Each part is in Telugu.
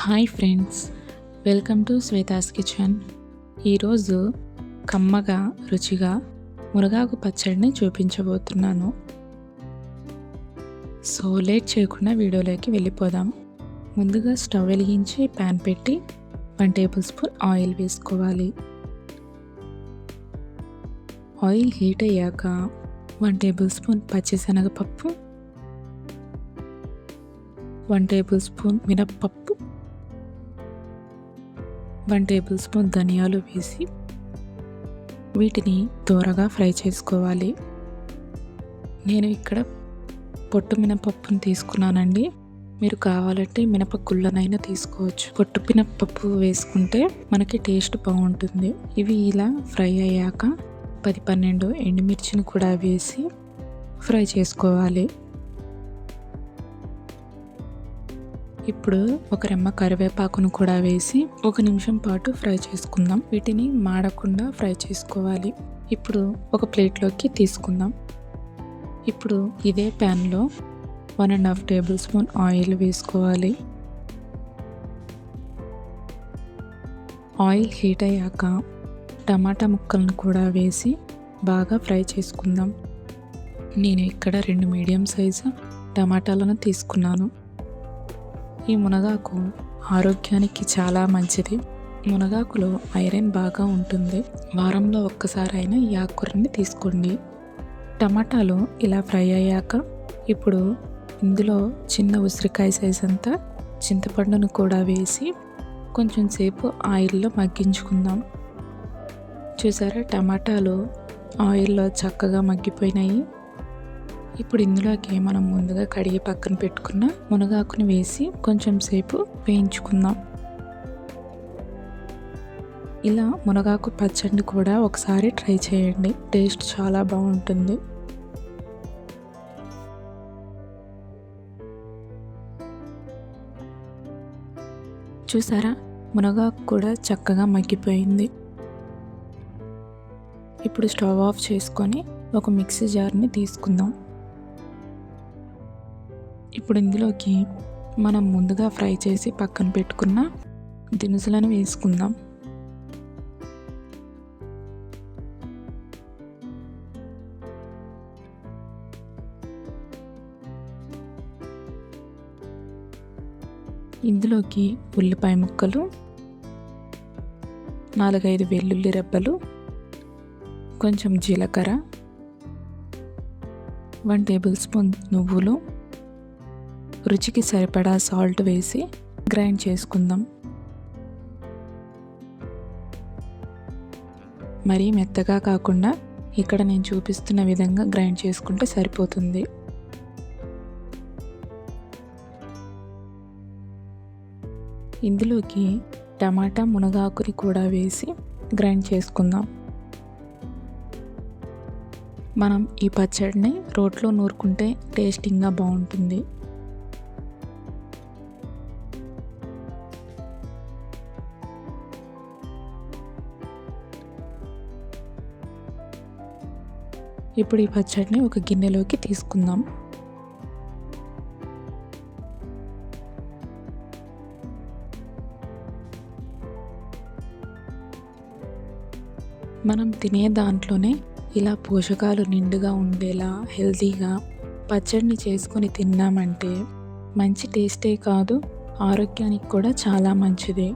Hi friends, welcome to Shweta's kitchen. ఈరోజు కమ్మగా రుచిగా మునగాకు పచ్చడిని చూపించబోతున్నాను. సో లేట్ చేయకుండా వీడియోలోకి వెళ్ళిపోదాం. ముందుగా స్టవ్ వెలిగించి ప్యాన్ పెట్టి 1 టేబుల్ స్పూన్ ఆయిల్ వేసుకోవాలి. ఆయిల్ హీట్ అయ్యాక 1 టేబుల్ స్పూన్ పచ్చిశనగపప్పు, 1 టేబుల్ స్పూన్ మినప్పప్పు, 1 టేబుల్ స్పూన్ ధనియాలు వేసి వీటిని దోరగా ఫ్రై చేసుకోవాలి. నేను ఇక్కడ పొట్టు మినపప్పును తీసుకున్నానండి. మీరు కావాలంటే మినపగుళ్ళనైనా తీసుకోవచ్చు. పొట్టు మినపప్పు వేసుకుంటే మనకి టేస్ట్ బాగుంటుంది. ఇవి ఇలా ఫ్రై అయ్యాక 10-12 ఎండుమిర్చిని కూడా వేసి ఫ్రై చేసుకోవాలి. ఇప్పుడు ఒక రెమ్మ కరివేపాకును కూడా వేసి 1 నిమిషం పాటు ఫ్రై చేసుకుందాం. వీటిని మాడకుండా ఫ్రై చేసుకోవాలి. ఇప్పుడు ఒక ప్లేట్లోకి తీసుకుందాం. ఇప్పుడు ఇదే ప్యాన్లో 1.5 టేబుల్ స్పూన్ ఆయిల్ వేసుకోవాలి. ఆయిల్ హీట్ అయ్యాక టమాటా ముక్కలను కూడా వేసి బాగా ఫ్రై చేసుకుందాం. నేను ఇక్కడ 2 మీడియం సైజు టమాటాలను తీసుకున్నాను. ఈ మునగాకు ఆరోగ్యానికి చాలా మంచిది. మునగాకులో ఐరన్ బాగా ఉంటుంది. వారంలో ఒక్కసారైనా ఈ ఆకుకూరని తీసుకోండి. టమాటాలు ఇలా ఫ్రై అయ్యాక ఇప్పుడు ఇందులో చిన్న ఉసిరికాయ సైజ్ అంతా చింతపండును కూడా వేసి కొంచెం సేపు ఆయిల్లో మగ్గించుకుందాం. చూసారా, టమాటాలు ఆయిల్లో చక్కగా మగ్గిపోయినాయి. ఇప్పుడు ఇందులోకి మనం ముందుగా కడిగి పక్కన పెట్టుకున్న మునగాకుని వేసి కొంచెం సేపు వేయించుకుందాం. ఇలా మునగాకు పచ్చడిని కూడా ఒకసారి ట్రై చేయండి. టేస్ట్ చాలా బాగుంటుంది. చూసారా, మునగాకు కూడా చక్కగా మగ్గిపోయింది. ఇప్పుడు స్టవ్ ఆఫ్ చేసుకొని ఒక మిక్సీ జార్ని తీసుకుందాం. ఇప్పుడు ఇందులోకి మనం ముందుగా ఫ్రై చేసి పక్కన పెట్టుకున్న దినుసులను వేసుకుందాం. ఇందులోకి ఉల్లిపాయ ముక్కలు, 4-5 వెల్లుల్లి రెబ్బలు, కొంచెం జీలకర్ర, 1 టేబుల్ స్పూన్ నువ్వులు, రుచికి సరిపడా సాల్ట్ వేసి గ్రైండ్ చేసుకుందాం. మరీ మెత్తగా కాకుండా ఇక్కడ నేను చూపిస్తున్న విధంగా గ్రైండ్ చేసుకుంటే సరిపోతుంది. ఇందులోకి టమాటా మునగాకుని కూడా వేసి గ్రైండ్ చేసుకుందాం. మనం ఈ పచ్చడిని రోట్లో నూరుకుంటే టేస్టింగ్గా బాగుంటుంది. ఇప్పుడు ఈ పచ్చడిని ఒక గిన్నెలోకి తీసుకుందాం. మనం తినే దాంట్లోనే ఇలా పోషకాలు నిండుగా ఉండేలా హెల్తీగా పచ్చడిని చేసుకొని తిన్నామంటే మంచి టేస్టే కాదు, ఆరోగ్యానికి కూడా చాలా మంచిది.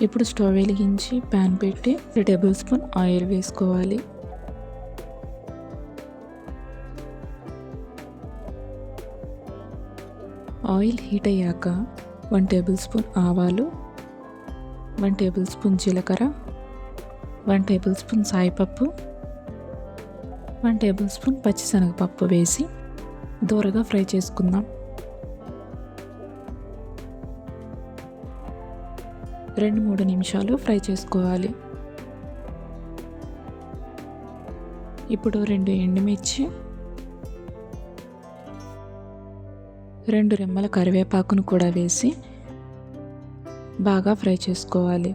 ఇప్పుడు స్టవ్ వెలిగించి ప్యాన్ పెట్టి 2 టేబుల్ స్పూన్ ఆయిల్ వేసుకోవాలి. ఆయిల్ హీట్ అయ్యాక 1 టేబుల్ స్పూన్ ఆవాలు, 1 టేబుల్ స్పూన్ జీలకర్ర, 1 టేబుల్ స్పూన్ సాయిపప్పు, 1 టేబుల్ స్పూన్ పచ్చిశనగపప్పు వేసి దోరగా ఫ్రై చేసుకుందాం. 2-3 నిమిషాలు ఫ్రై చేసుకోవాలి. ఇప్పుడు 2 ఎండుమిర్చి, 2 రెమ్మల కరివేపాకును కూడా వేసి బాగా ఫ్రై చేసుకోవాలి.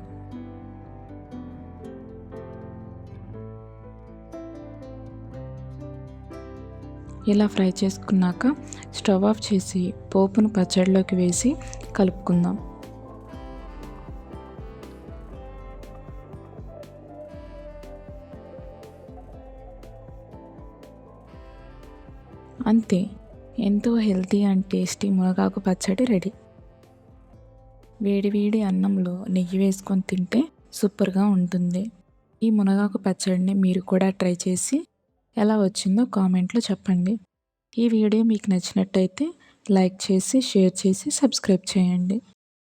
ఇలా ఫ్రై చేసుకున్నాక స్టవ్ ఆఫ్ చేసి పోపును పచ్చడిలోకి వేసి కలుపుకుందాం. అంతే, ఎంతో హెల్తీ అండ్ టేస్టీ మునగాకు పచ్చడి రెడీ. వేడి వేడి అన్నంలో నెయ్యి వేసుకొని తింటే సూపర్గా ఉంటుంది. ఈ మునగాకు పచ్చడిని మీరు కూడా ట్రై చేసి ఎలా వచ్చిందో కామెంట్లో చెప్పండి. ఈ వీడియో మీకు నచ్చినట్టయితే లైక్ చేసి, షేర్ చేసి, సబ్స్క్రైబ్ చేయండి.